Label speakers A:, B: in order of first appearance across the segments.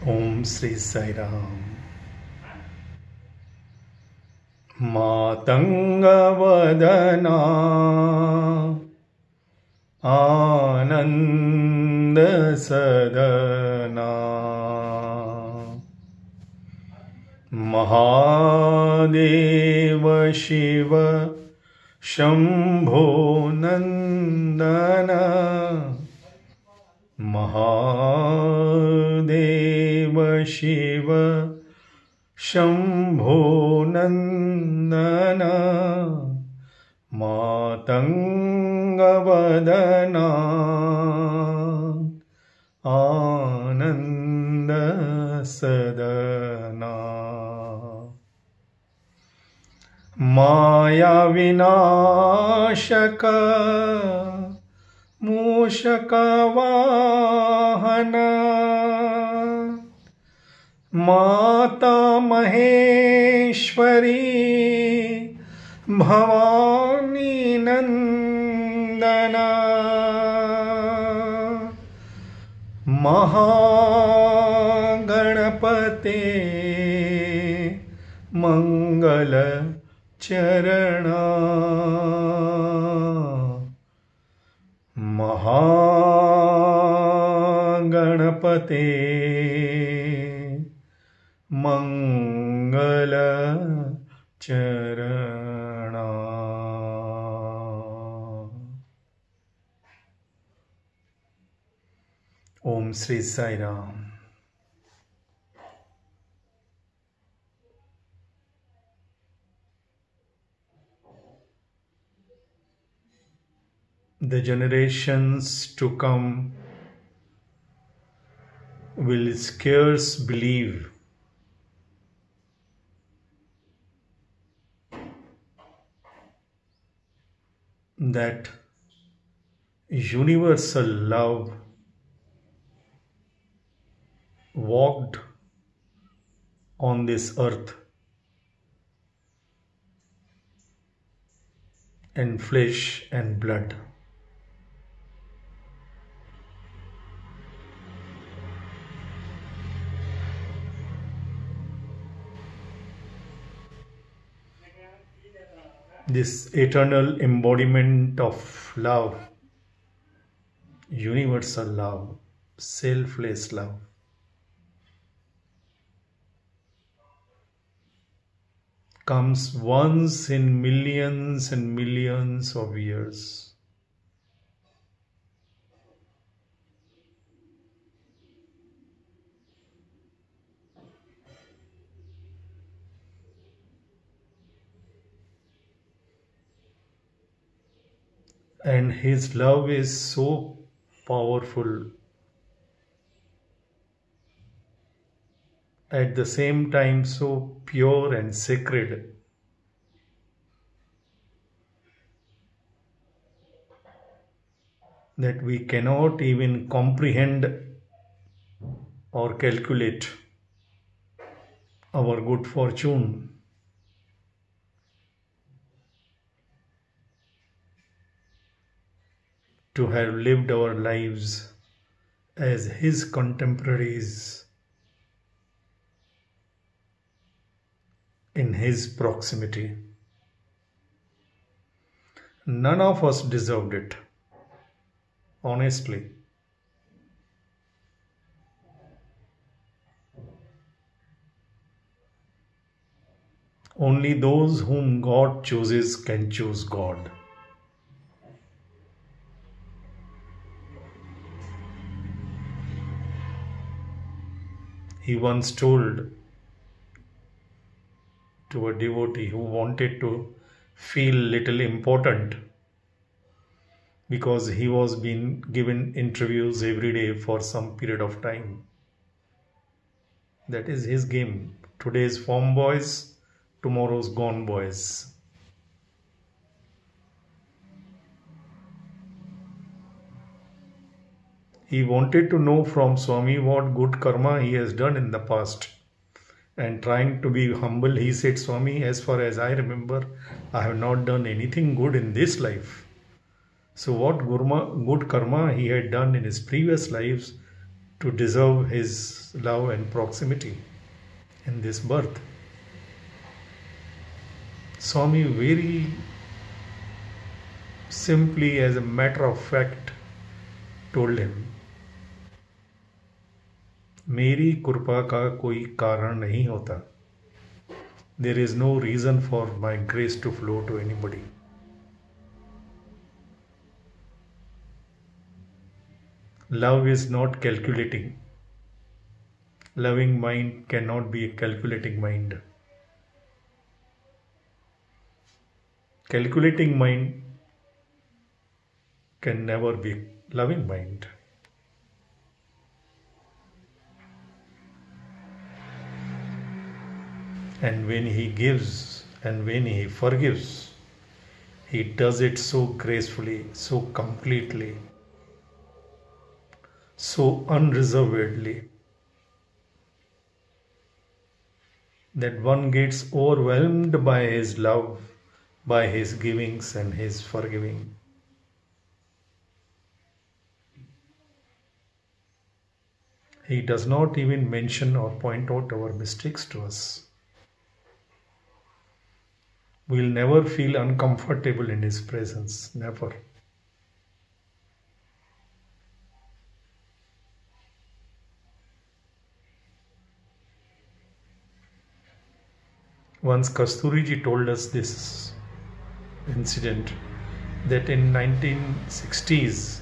A: ओम श्री साई राम। मातंग वदना आनंद सदना महादेव शिव शंभो नंदन महादेव शिव शंभो नंदन मातंग वदना आनंद सदना माया विनाशक मूषक वाहन माता महेश्वरी भवानी नंदना महागणपते मंगल चरणा महागणपते मंगल चरणा। ओम Shri Sai Ram. The generations to come will scarce believe that universal love walked on this earth in flesh and blood. This eternal embodiment of love, universal love, selfless love, comes once in millions and millions of years. And His love is so powerful, at the same time so pure and sacred, that we cannot even comprehend or calculate our good fortune to have lived our lives as His contemporaries in His proximity. None of us deserved it, honestly. Only those whom God chooses can choose God. He once told to a devotee who wanted to feel little important, because he was being given interviews every day for some period of time. That is his game. Today's form boys, tomorrow's gone boys. He wanted to know from Swami what good karma he has done in the past. And trying to be humble, he said, Swami, as far as I remember, I have not done anything good in this life. So what good karma he had done in his previous lives to deserve his love and proximity in this birth. Swami very simply, as a matter of fact, told him, मेरी कृपा का कोई कारण नहीं होता. There is no reason for my grace to flow to anybody. Love is not calculating. Loving mind cannot be a calculating mind. Calculating mind can never be loving mind. And when he gives and when he forgives, he does it so gracefully, so completely, so unreservedly, that one gets overwhelmed by his love, by his givings and his forgiving. He does not even mention or point out our mistakes to us. We will never feel uncomfortable in his presence, never. Once Kasturiji told us this incident, that in 1960s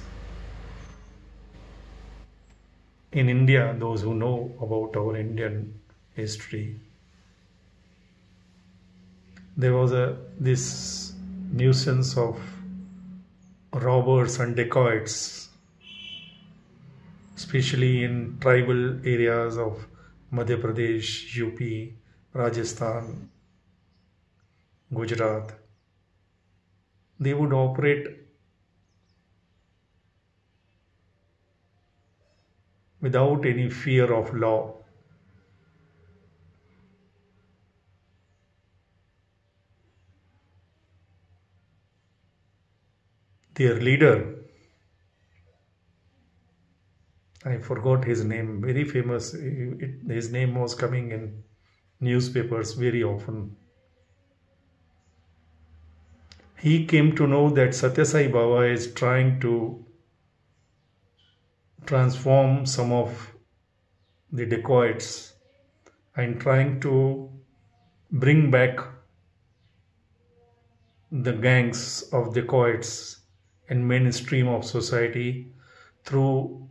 A: in India, those who know about our Indian history, there was this nuisance of robbers and dacoits, especially in tribal areas of Madhya Pradesh, UP, Rajasthan, Gujarat. They would operate without any fear of law. Their leader, I forgot his name, very famous, his name was coming in newspapers very often. He came to know that Satya Sai Baba is trying to transform some of the dacoits and trying to bring back the gangs of dacoits in mainstream of society through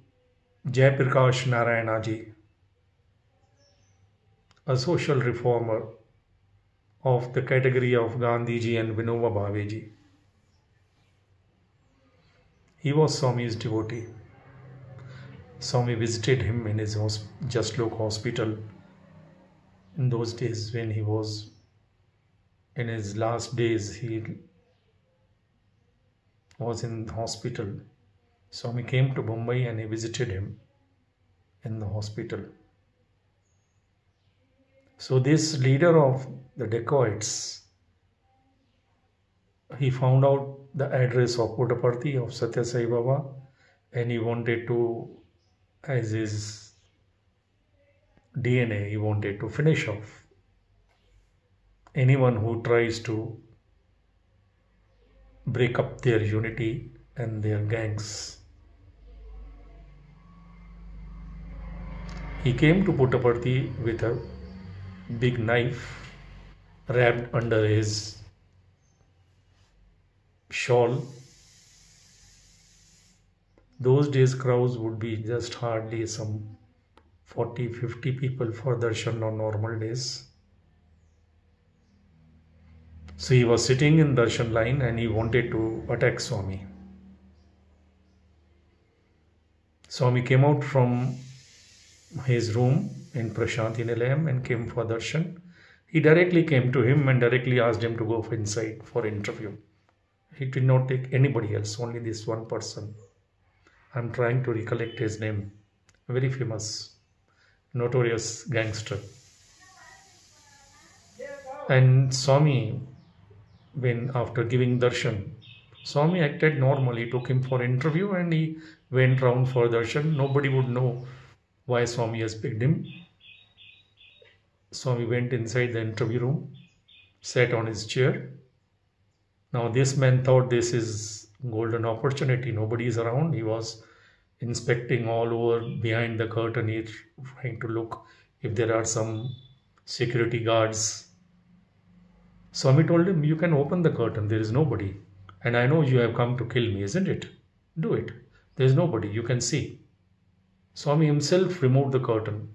A: Jayaprakash Narayanaji, a social reformer of the category of Gandhiji and Vinoba Bhaveji. He was Swami's devotee. Swami visited him in his Jaslok hospital in those days when he was in his last days. He was in the hospital. Swami came to Mumbai and he visited him in the hospital. So this leader of the dacoits, he found out the address of Puttaparthi of Satya Sai Baba, and he wanted to, as his DNA, he wanted to finish off anyone who tries to break up their unity and their gangs. He came to Puttaparthi with a big knife wrapped under his shawl. Those days crowds would be just hardly some 40-50 people for darshan on normal days. So he was sitting in darshan line and he wanted to attack Swami. Swami came out from his room in Prashanti Nilayam and came for darshan. He directly came to him and directly asked him to go inside for interview. He did not take anybody else, only this one person. I'm trying to recollect his name. Very famous, notorious gangster. And Swami, when after giving darshan, Swami acted normally, took him for interview and he went round for darshan. Nobody would know why Swami has picked him. Swami went inside the interview room, sat on his chair. Now this man thought this is golden opportunity. Nobody is around. He was inspecting all over behind the curtain. He's trying to look if there are some security guards. Swami told him, "You can open the curtain. There is nobody. And I know you have come to kill me, isn't it? Do it. There is nobody. You can see." Swami himself removed the curtain.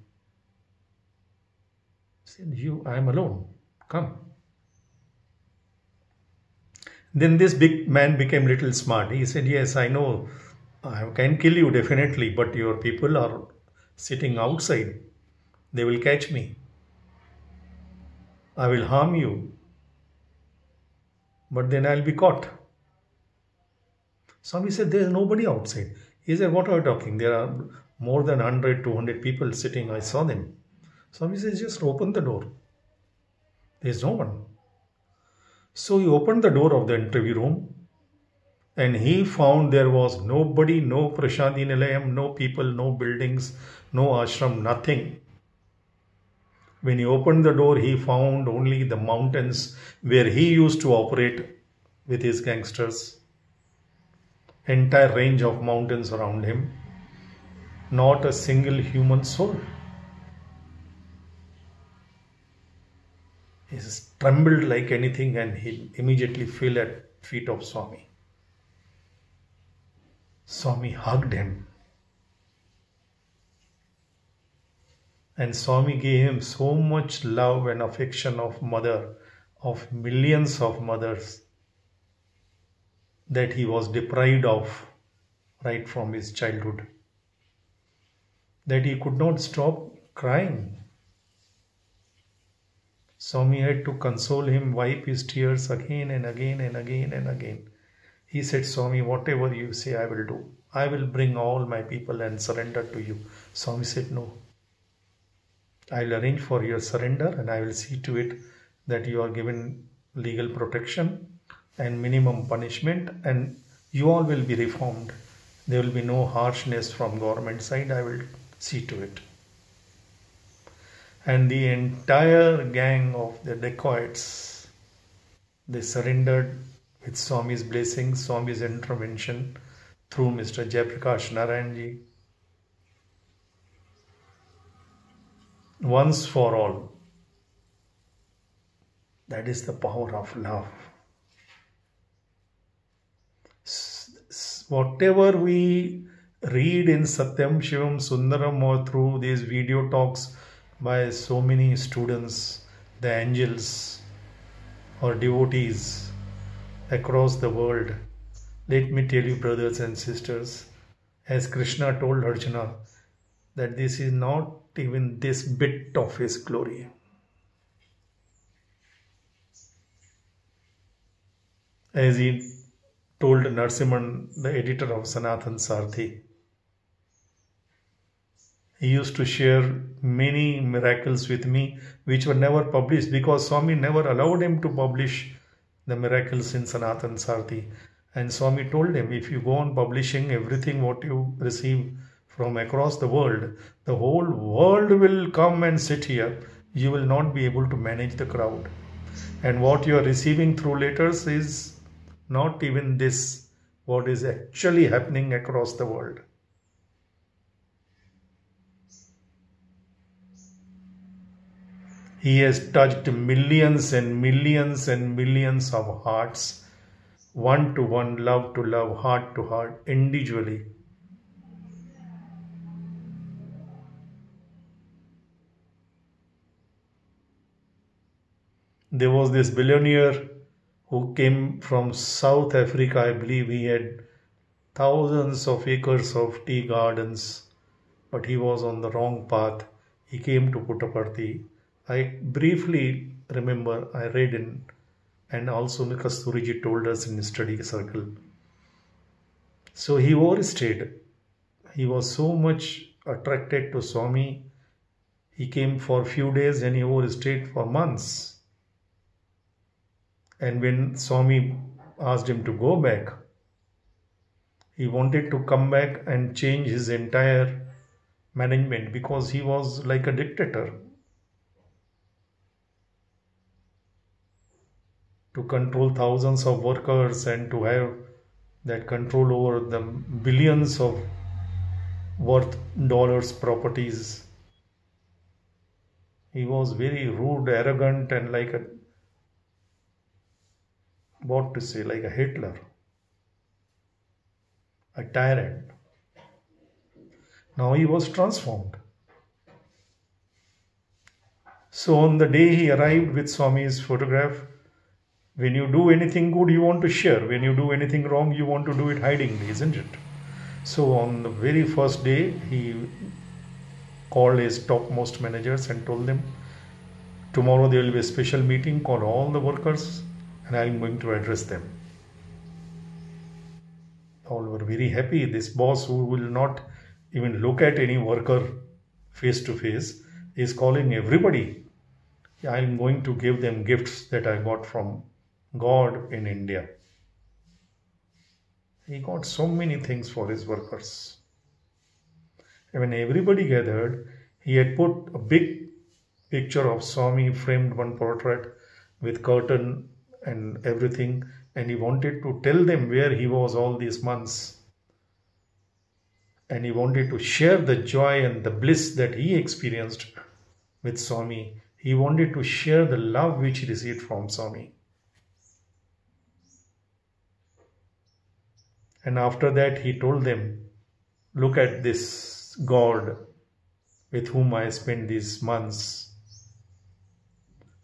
A: He said, I am alone. Come. Then this big man became little smart. He said, "Yes, I know. I can kill you definitely, but your people are sitting outside. They will catch me. I will harm you. But then I'll be caught." Swami said, "There is nobody outside." He said, "What are you talking? There are more than 100, 200 people sitting. I saw them." Swami says, "Just open the door. There is no one." So he opened the door of the interview room and he found there was nobody, no Prashadi Nilayam, no people, no buildings, no ashram, nothing. When he opened the door, he found only the mountains where he used to operate with his gangsters. Entire range of mountains around him. Not a single human soul. He trembled like anything and he immediately fell at feet of Swami. Swami hugged him. And Swami gave him so much love and affection of mother, of millions of mothers, that he was deprived of right from his childhood. That he could not stop crying. Swami had to console him, wipe his tears again and again and again and again. He said, "Swami, whatever you say, I will do. I will bring all my people and surrender to you." Swami said, "No. I will arrange for your surrender and I will see to it that you are given legal protection and minimum punishment and you all will be reformed. There will be no harshness from government side. I will see to it." And the entire gang of the dacoits, they surrendered with Swami's blessing, Swami's intervention through Mr. Jayaprakash Narayanji. Once for all. That is the power of love. Whatever we read in Satyam Shivam Sundaram or through these video talks by so many students, the angels or devotees across the world, let me tell you, brothers and sisters, as Krishna told Arjuna, that this is not even this bit of his glory. As he told Narsimhan, the editor of Sanatan Sarthi, he used to share many miracles with me which were never published because Swami never allowed him to publish the miracles in Sanatan Sarthi. And Swami told him, if you go on publishing everything what you receive from across the whole world will come and sit here. You will not be able to manage the crowd. And what you are receiving through letters is not even this, what is actually happening across the world. He has touched millions and millions and millions of hearts, one to one, love to love, heart to heart, individually. There was this billionaire who came from South Africa. I believe he had thousands of acres of tea gardens, but he was on the wrong path. He came to Puttaparthi. I briefly remember I read in, and also Kasturi told us in study circle. So he overstayed. He was so much attracted to Swami. He came for a few days and he overstayed for months. And when Swami asked him to go back, he wanted to come back and change his entire management, because he was like a dictator, to control thousands of workers and to have that control over the billions of worth dollars properties. He was very rude, arrogant, and like a, what to say, like a Hitler, a tyrant. Now he was transformed. So on the day he arrived with Swami's photograph, when you do anything good, you want to share. When you do anything wrong, you want to do it hidingly, isn't it? So on the very first day, he called his topmost managers and told them, tomorrow there will be a special meeting, call all the workers, and I am going to address them. All were very happy. This boss, who will not even look at any worker face to face, is calling everybody. I am going to give them gifts that I got from God in India. He got so many things for his workers. And when everybody gathered, he had put a big picture of Swami, framed one portrait with curtain and everything, and he wanted to tell them where he was all these months. And he wanted to share the joy and the bliss that he experienced with Swami. He wanted to share the love which he received from Swami. And after that, he told them, look at this God with whom I spent these months.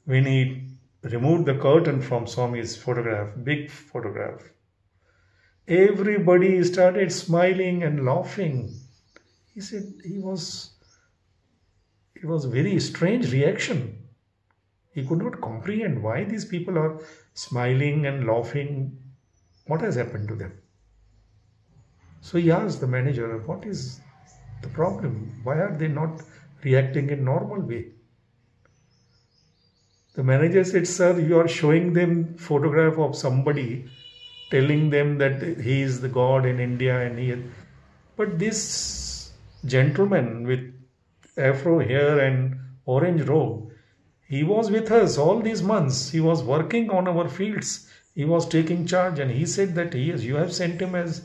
A: When he removed the curtain from Swami's photograph, big photograph, everybody started smiling and laughing. He said it was a very strange reaction. He could not comprehend why these people are smiling and laughing. What has happened to them? So he asked the manager, what is the problem? Why are they not reacting in normal way? The manager said, sir, you are showing them photograph of somebody, telling them that he is the God in India, and but this gentleman with afro hair and orange robe, he was with us all these months. He was working on our fields. He was taking charge, and he said that you have sent him as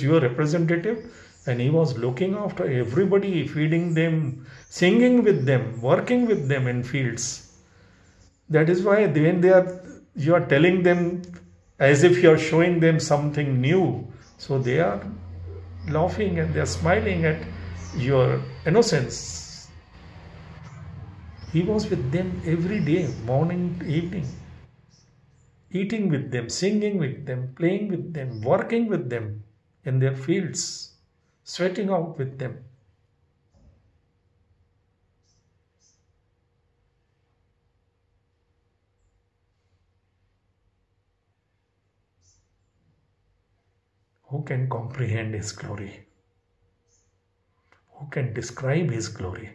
A: your representative, and he was looking after everybody, feeding them, singing with them, working with them in fields. That is why when you are telling them as if you are showing them something new, so they are laughing and they are smiling at your innocence. He was with them every day, morning to evening, eating with them, singing with them, playing with them, working with them in their fields, sweating out with them. Who can comprehend his glory? Who can describe his glory?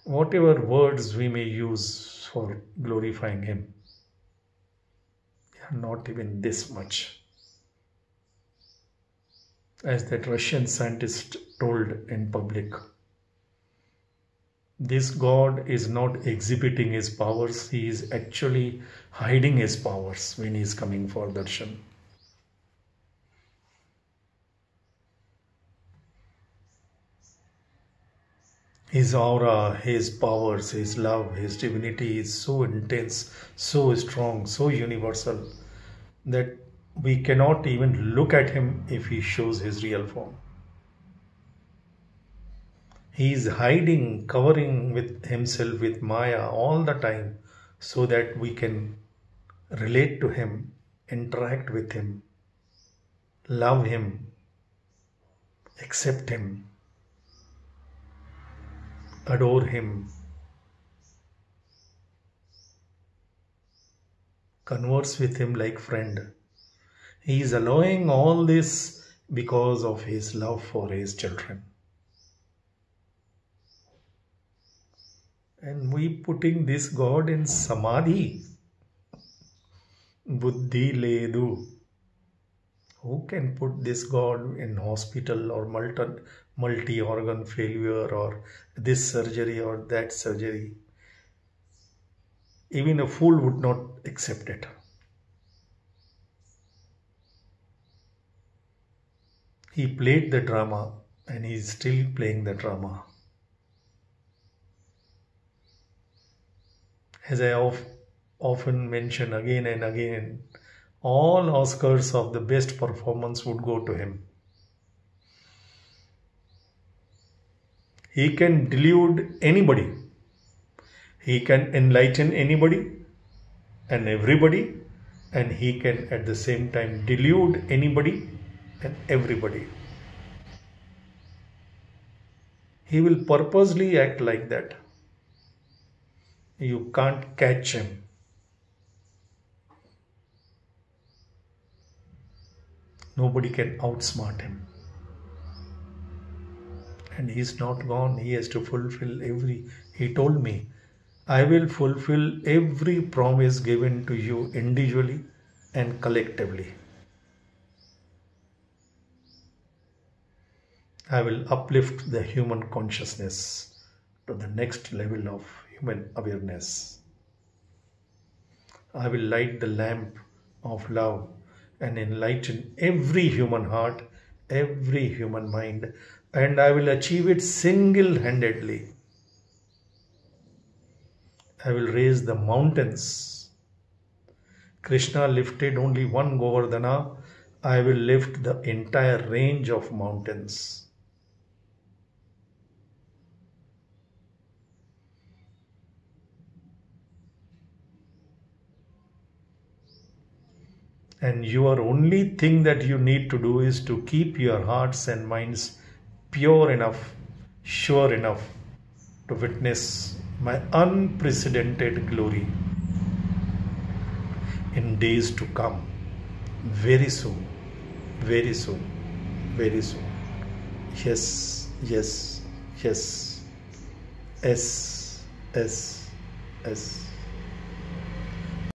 A: Whatever words we may use for glorifying him, they are not even this much. As that Russian scientist told in public, this God is not exhibiting his powers, he is actually hiding his powers when he is coming for darshan. His aura, his powers, his love, his divinity is so intense, so strong, so universal that we cannot even look at him if he shows his real form. He is hiding, covering with himself with Maya all the time so that we can relate to him, interact with him, love him, accept him, adore him, converse with him like friend. He is allowing all this because of his love for his children. And we putting this God in samadhi. Buddhi ledu. Who can put this God in hospital or multi-organ failure or this surgery or that surgery? Even a fool would not accept it. He played the drama and he is still playing the drama. As I often mention again and again, all Oscars of the best performance would go to him. He can delude anybody. He can enlighten anybody and everybody, and he can at the same time delude anybody and everybody. He will purposely act like that. You can't catch him. Nobody can outsmart him. And he's not gone. He has to fulfill he told me, I will fulfill every promise given to you individually and collectively. I will uplift the human consciousness to the next level of human awareness. I will light the lamp of love and enlighten every human heart, every human mind, and I will achieve it single-handedly. I will raise the mountains. Krishna lifted only one Govardhana. I will lift the entire range of mountains. And your only thing that you need to do is to keep your hearts and minds pure enough, sure enough to witness my unprecedented glory in days to come. Very soon, very soon, very soon. Yes, yes, yes. Yes, yes, yes.